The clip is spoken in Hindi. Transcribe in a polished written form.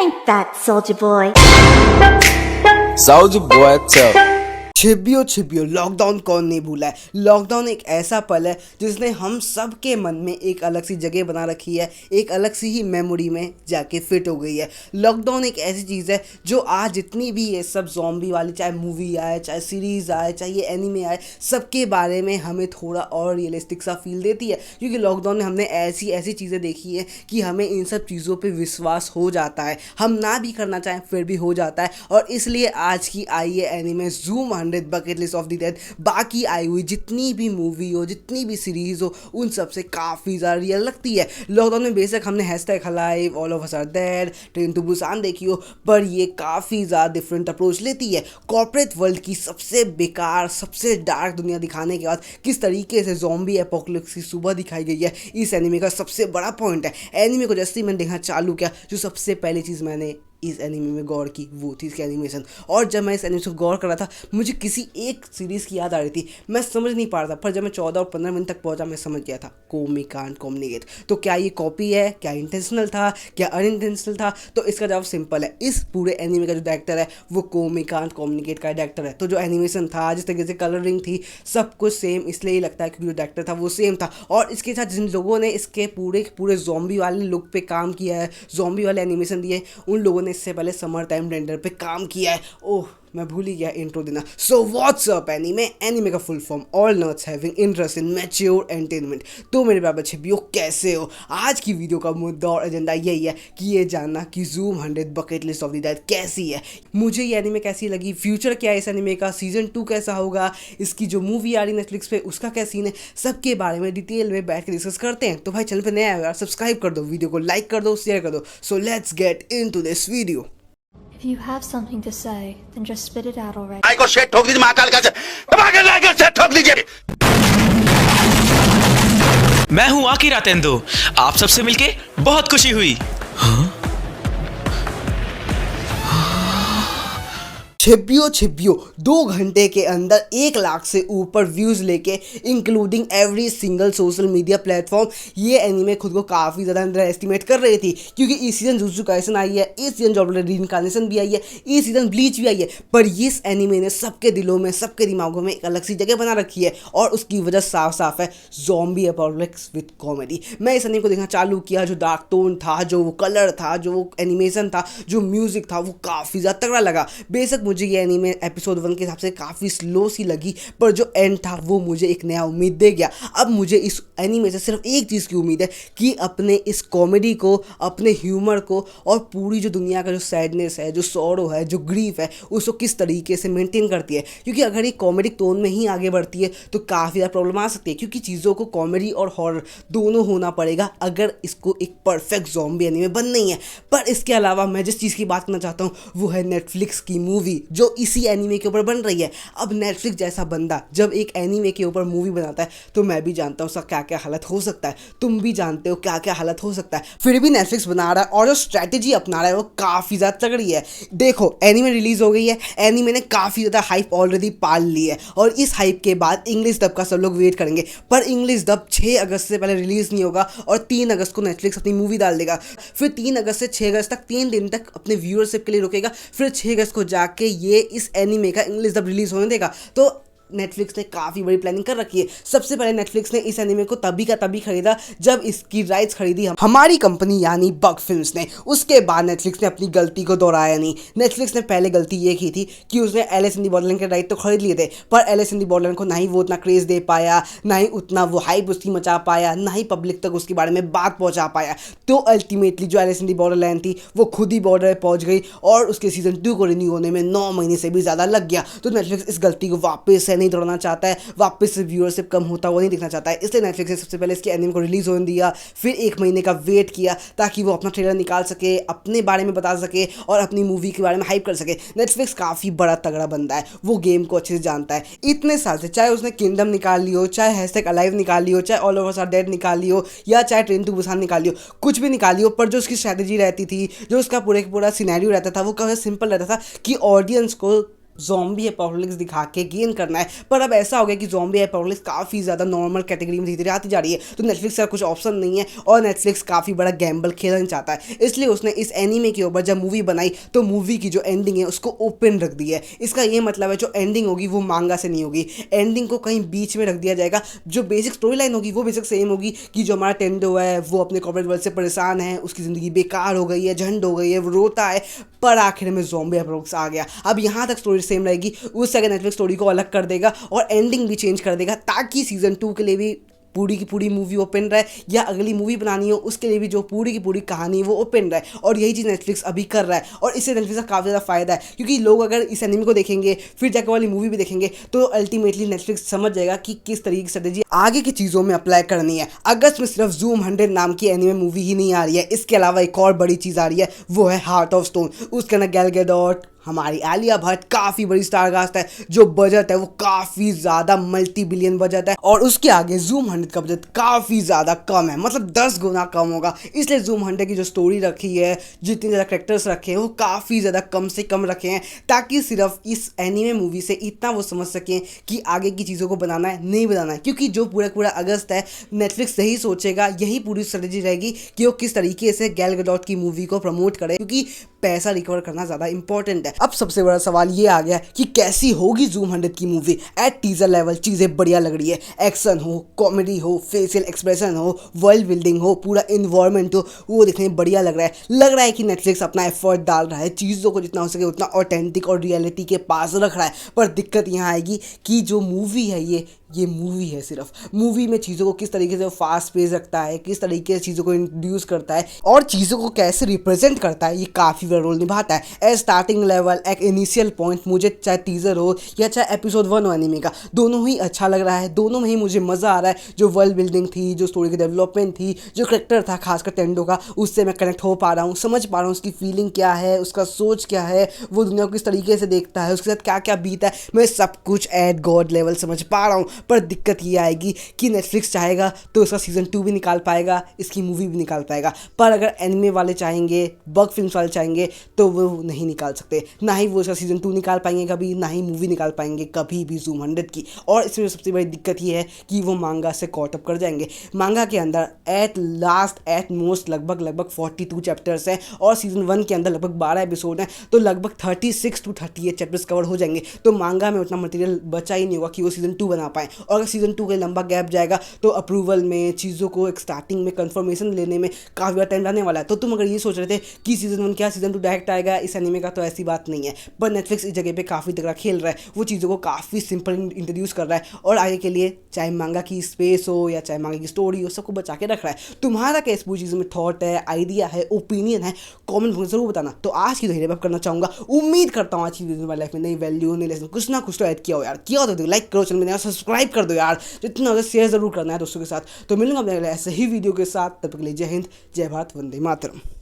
Ain't that Soldier Boy? Soldier Boy tough. छिपियो लॉकडाउन कौन नहीं भूला है। लॉकडाउन एक ऐसा पल है जिसने हम सब के मन में एक अलग सी जगह बना रखी है, एक अलग सी ही मेमोरी में जाके फिट हो गई है। लॉकडाउन एक ऐसी चीज़ है जो आज जितनी भी ये सब ज़ॉम्बी वाली, चाहे मूवी आए, चाहे सीरीज़ आए, चाहे ये एनीमे आए, सबके बारे में हमें थोड़ा और रियलिस्टिक सा फील देती है। क्योंकि लॉकडाउन में हमने ऐसी ऐसी चीज़ें देखी हैं कि हमें इन सब चीज़ों पर विश्वास हो जाता है, हम ना भी करना चाहें फिर भी हो जाता है। और इसलिए आज की आई है anime zoom 100 bucket list of the dead. बाकी आई हुई जितनी भी मूवी हो, जितनी भी सीरीज हो, उन सब से काफ़ी ज़्यादा रियल लगती है। लॉकडाउन में बेशक हमने hashtag alive, all of us are dead, train to Busan देखी हो, पर ये काफ़ी ज़्यादा डिफरेंट अप्रोच लेती है। कॉर्पोरेट वर्ल्ड की सबसे बेकार, सबसे डार्क दुनिया दिखाने के बाद किस तरीके से ज़ॉम्बी एपोकलिप्स की सुबह दिखाई गई है, इस एनीमे का सबसे बड़ा पॉइंट है। एनीमे को जैसे ही मैंने देखना चालू किया, जो सबसे पहली चीज़ मैंने इस एनीमे में गौर की वो थी इसकी एनिमेशन। और जब मैं इस एनिमेशन को गौर कर रहा था, मुझे किसी एक सीरीज़ की याद आ रही थी। मैं समझ नहीं पा रहा था, पर जब मैं 14 और 15 मिनट तक पहुंचा, मैं समझ गया था, कोमी कांट कम्युनिकेट। तो क्या ये कॉपी है, क्या इंटेंशनल था, क्या अनइंटेंशनल था? तो इसका जवाब सिंपल है। इस पूरे एनीमे का जो डायरेक्टर है वो कोमी कांट कम्युनिकेट का डायरेक्टर है। तो जो एनिमेशन था, जिस तरीके से कलरिंग थी, सब कुछ सेम इसलिए ही लगता है क्योंकि जो डायरेक्टर था वो सेम था। और इसके साथ जिन लोगों ने इसके पूरे ज़ॉम्बी वाले लुक पे काम किया है, ज़ॉम्बी वाले एनिमेशन दिए, उन लोगों ने इससे पहले समर टाइम रेंडर पे काम किया है। ओह, मैं भूल ही गया इंट्रो देना। So what's up anime. Anime का full form all nerds having interest in mature entertainment. तो मेरे प्यारे छिपियो, कैसे हो? आज की वीडियो का मुद्दा और एजेंडा यही है कि ये जानना कि zoom 100 bucket list of the dead कैसी है, मुझे ये एनीमे कैसी लगी, फ्यूचर क्या है इस एनीमे का, सीजन 2 कैसा होगा, इसकी जो मूवी आ रही नेटफ्लिक्स पे उसका क्या सीन है, सबके बारे में डिटेल में बैठ के डिस्कस करते हैं। तो भाई चैनल पे नया है यार, सब्सक्राइब कर दो, वीडियो को लाइक कर दो, शेयर कर दो। So let's get into this video. If you have something to say, then just spit it out already. आई को शेट ठोक दीजिए महाकाल का से शेट ठोक दीजिए। मैं हूं आकिरा तेंदु। आप सबसे मिलके बहुत खुशी हुई। छिपियो 2 घंटे के अंदर 1 लाख से ऊपर व्यूज़ लेके, including every single social media platform, ये एनीमे खुद को काफ़ी ज़्यादा अंडर एस्टिमेट कर रही थी। क्योंकि इस सीज़न जुजुत्सु काइसन आई है, इस सीज़न जॉब्लेट रीइंकार्नेशन भी आई है, इस सीज़न ब्लीच भी आई है, पर इस एनीमे ने सबके दिलों में, सबके दिमागों में एक अलग सी जगह बना रखी है। और उसकी वजह साफ साफ है, ज़ॉम्बी एपोकलिप्स विद कॉमेडी। मैं इस एनीमे को देखना चालू किया, जो डार्क टोन था, जो वो कलर था, जो वो एनिमेशन था, जो म्यूज़िक था, वो काफ़ी ज़्यादा तगड़ा लगा। बेशक मुझे ये एनीमे एपिसोड 1 के हिसाब से काफ़ी स्लो सी लगी, पर जो एंड था वो मुझे एक नया उम्मीद दे गया। अब मुझे इस एनीमे से सिर्फ एक चीज़ की उम्मीद है कि अपने इस कॉमेडी को, अपने ह्यूमर को, और पूरी जो दुनिया का जो सैडनेस है, जो सॉरो है, जो ग्रीफ है, उसको किस तरीके से मेंटेन करती है। क्योंकि अगर ये कॉमेडिक टोन में ही आगे बढ़ती है तो काफ़ी ज़्यादा प्रॉब्लम आ सकती है। क्योंकि चीज़ों को कॉमेडी और हॉरर दोनों होना पड़ेगा अगर इसको एक परफेक्ट ज़ॉम्बी एनीमे बननी है। पर इसके अलावा मैं जिस चीज़ की बात करना चाहता हूँ वो है नेटफ्लिक्स की मूवी, जो इसी एनीमे के ऊपर बन रही है। अब नेटफ्लिक्स जैसा बंदा जब एक एनीमे के ऊपर मूवी बनाता है, तो मैं भी जानता हूँ उसका क्या क्या हालत हो सकता है, तुम भी जानते हो क्या क्या हालत हो सकता है। फिर भी नेटफ्लिक्स बना रहा है और जो स्ट्रैटेजी अपना रहा है वो काफ़ी ज़्यादा तगड़ी है। देखो, एनीमे रिलीज हो गई है, एनीमे ने काफ़ी ज़्यादा हाइप ऑलरेडी पाल ली है, और इस हाइप के बाद इंग्लिश डब का सब लोग वेट करेंगे। पर इंग्लिश डब 6 अगस्त से पहले रिलीज़ नहीं होगा, और 3 अगस्त को नेटफ्लिक्स अपनी मूवी डाल देगा। फिर 3 अगस्त से 6 अगस्त तक 3 दिन तक अपने व्यूअरशिप के लिए रुकेगा। फिर 6 अगस्त को जाके ये इस एनीमे का इंग्लिश डब रिलीज होने देगा। तो नेटफ्लिक्स ने काफ़ी बड़ी प्लानिंग कर रखी है। सबसे पहले नेटफ्लिक्स ने इस एनीमे को तभी का तभी खरीदा जब इसकी राइट्स खरीदी हमारी कंपनी यानी बग फिल्म्स ने। उसके बाद नेटफ्लिक्स ने अपनी गलती को दोहराया नहीं। नेटफ्लिक्स ने पहले गलती ये की थी कि उसने एलिस इन द बॉर्डरलैंड के राइट तो खरीद लिए थे, पर एलिस इन द बॉर्डरलैंड को ना ही वो उतना क्रेज दे पाया, ना ही उतना वो हाइप उसकी मचा पाया, ना ही पब्लिक तक उसके बारे में बात पहुँचा पाया। तो अल्टीमेटली जो एलिस इन द बॉर्डरलैंड थी वो खुद ही बॉर्डर पहुँच गई, और उसके सीजन 2 को रिन्यू होने में 9 महीने से भी ज़्यादा लग गया। तो नेटफ्लिक्स इस गलती को वापस से नहीं दोहराना चाहता है, वापस से व्यूअरशिप कम होता हुआ नहीं दिखना चाहता है। इसलिए नेटफ्लिक्स ने सबसे पहले इसके एनीमे को रिलीज होने दिया, फिर 1 महीने का वेट किया ताकि वो अपना ट्रेलर निकाल सके, अपने बारे में बता सके और अपनी मूवी के बारे में हाइप कर सके। नेटफ्लिक्स काफ़ी बड़ा तगड़ा बंदा है, वो गेम को अच्छे से जानता है। इतने साल से चाहे उसने किंगडम निकाल ली हो, चाहे हैशटैग अलाइव निकाल ली हो, चाहे all of us are dead निकाल ली हो, या चाहे ट्रेन टू बुसान निकाल ली हो, कुछ भी निकाली हो, पर जो उसकी स्ट्रैटेजी रहती थी, जो उसका पूरा सिनेरियो रहता था, वो काफ़ी सिंपल रहता था कि ऑडियंस को ज़ॉम्बी एपोकलिप्स दिखा के गेन करना है। पर अब ऐसा हो गया कि ज़ॉम्बी एपोकलिप्स काफ़ी ज़्यादा नॉर्मल कैटेगरी में धीरे धीरे आती जा रही है, तो नेटफ्लिक्स का कुछ ऑप्शन नहीं है और नेटफ्लिक्स काफ़ी बड़ा गैम्बल खेलना चाहता है। इसलिए उसने इस एनीमे के ऊपर जब मूवी बनाई तो मूवी की जो एंडिंग है उसको ओपन रख दी है। इसका ये मतलब है जो एंडिंग होगी वो मांगा से नहीं होगी, एंडिंग को कहीं बीच में रख दिया जाएगा। जो बेसिक स्टोरी लाइन होगी वो बेसिक सेम होगी कि जो हमारा टेंडो है वो अपने कॉर्पोरेट वर्ल्ड से परेशान है, उसकी ज़िंदगी बेकार हो गई है, झंड हो गई है, वो रोता है, पर आखिर में ज़ॉम्बी एपोकलिप्स आ गया। अब यहाँ तक स्टोरी सेम रहेगी, उससे अगर नेटफ्लिक्स स्टोरी को अलग कर देगा और एंडिंग भी चेंज कर देगा ताकि सीजन 2 के लिए भी पूरी की पूरी मूवी ओपन रहे, या अगली मूवी बनानी हो उसके लिए भी जो पूरी की पूरी कहानी है वो ओपन रहे। और यही चीज़ नेटफ्लिक्स अभी कर रहा है और इससे नेटफ्लिक्स का काफ़ी ज़्यादा फायदा है, क्योंकि लोग अगर इस एनिमे को देखेंगे फिर जाकर वाली मूवी भी देखेंगे तो अल्टीमेटली नेटफ्लिक्स समझ जाएगा कि किस तरीके की स्ट्रेटेजी आगे की चीज़ों में अप्लाई करनी है। अगस्त में सिर्फ ज़ूम 100 नाम की एनिमे मूवी ही नहीं आ रही है, इसके अलावा एक और बड़ी चीज़ आ रही है, वो है हार्ट ऑफ स्टोन। उसके अंदर गैल गैडोट, हमारी आलिया भट्ट काफ़ी बड़ी स्टारकास्ट है, जो बजट है वो काफ़ी ज़्यादा मल्टी बिलियन बजट है, और उसके आगे ज़ूम 100 का बजट काफ़ी ज़्यादा कम है, मतलब 10 गुना कम होगा। इसलिए ज़ूम 100 की जो स्टोरी रखी है, जितने ज़्यादा कैरेक्टर्स रखे हैं वो काफ़ी ज़्यादा कम से कम रखे हैं, ताकि सिर्फ इस एनीमे मूवी से इतना वो समझ सकें कि आगे की चीज़ों को बनाना है नहीं बनाना है। क्योंकि जो पूरा अगस्त है नेटफ्लिक्स यही सोचेगा, यही पूरी स्ट्रेटेजी रहेगी कि वो किस तरीके से गैल गैडोट की मूवी को प्रमोट करे, क्योंकि पैसा रिकवर करना ज़्यादा इंपॉर्टेंट है। अब सबसे बड़ा सवाल ये आ गया कि कैसी होगी ज़ूम 100 की मूवी। एट टीजर लेवल चीज़ें बढ़िया लग रही है, एक्शन हो, कॉमेडी हो, फेशियल एक्सप्रेशन हो, वर्ल्ड बिल्डिंग हो, पूरा इन्वायरमेंट हो, वो देखने में बढ़िया लग रहा है कि नेटफ्लिक्स अपना एफर्ट डाल रहा है, चीज़ों को जितना हो सके उतना ऑथेंटिक और रियलिटी के पास रख रहा है। पर दिक्कत यहाँ आएगी कि जो मूवी है ये मूवी है, सिर्फ मूवी में चीज़ों को किस तरीके से फास्ट पेस रखता है, किस तरीके से चीज़ों को इंट्रोड्यूस करता है और चीज़ों को कैसे रिप्रेजेंट करता है, ये काफ़ी बड़ा रोल निभाता है। एज स्टार्टिंग लेवल, एक इनिशियल पॉइंट, मुझे चाहे टीजर हो या चाहे एपिसोड 1 हो एनीमे का, दोनों ही अच्छा लग रहा है, दोनों में ही मुझे मज़ा आ रहा है। जो वर्ल्ड बिल्डिंग थी, जो स्टोरी की डेवलपमेंट थी, जो करेक्टर था खासकर टेंडो का, उससे मैं कनेक्ट हो पा रहा हूँ, समझ पा रहा हूँ उसकी फीलिंग क्या है, उसका सोच क्या है, वो दुनिया को किस तरीके से देखता है, उसके साथ क्या क्या बीता है, मैं सब कुछ एट गॉड लेवल समझ पा रहा हूँ। पर दिक्कत ये आएगी कि नेटफ्लिक्स चाहेगा तो इसका सीजन 2 भी निकाल पाएगा, इसकी मूवी भी निकाल पाएगा, पर अगर एनिमे वाले चाहेंगे, बग फिल्म्स वाले चाहेंगे तो वो नहीं निकाल सकते। ना ही वो इसका सीजन 2 निकाल पाएंगे कभी, ना ही मूवी निकाल पाएंगे कभी भी ज़ूम 100 की। और इसमें सबसे बड़ी दिक्कत ये है कि वो मांगा से कॉट अप कर जाएंगे। मांगा के अंदर एट मोस्ट लगभग 42 चैप्टर्स हैं और सीजन 1 के अंदर लगभग 12 एपिसोड हैं, तो लगभग 36 to 38 चैप्टर्स कवर हो जाएंगे। तो मांगा में उतना मटेरियल बचा ही नहीं होगा कि वो सीजन 2 बना पाएँ। और अगर सीजन 2 के लंबा गैप जाएगा तो अप्रूवल में, चीज़ों को एक स्टार्टिंग में कंफर्मेशन लेने में काफ़ी ज़्यादा टाइम लगने वाला है। तो तुम अगर ये सोच रहे थे कि सीजन 1 क्या सीजन 2 डायरेक्ट आएगा इस एनीमे का, तो ऐसी बात नहीं है। पर नेटफ्लिक्स इस जगह पे काफ़ी तगड़ा खेल रहा है, वो चीज़ों को काफ़ी सिंपल इंट्रोड्यूस कर रहा है और आगे के लिए चाहे मांगा की स्पेस हो या चाहे मांगा की स्टोरी हो, सबको बचा के रख रहा है। तुम्हारा क्या इस पूरी चीज़ में थॉट है, आइडिया है, ओपिनियन है, कॉमेंट में ज़रूर बताना। तो आज की वीडियो करना चाहूँगा, उम्मीद करता हूँ आज की वीडियो लाइफ में नई वैल्यू, नई लेसन कुछ ना कुछ तो ऐड किया हो यार। किया हो तो लाइक करो, चैनल में सब्सक्राइब कर दो यार, जितना ज़्यादा शेयर जरूर करना है दोस्तों के साथ। तो मिलूंगा अपने ऐसे ही वीडियो के साथ, तब तक के लिए जय हिंद, जय भारत, वंदे मातरम।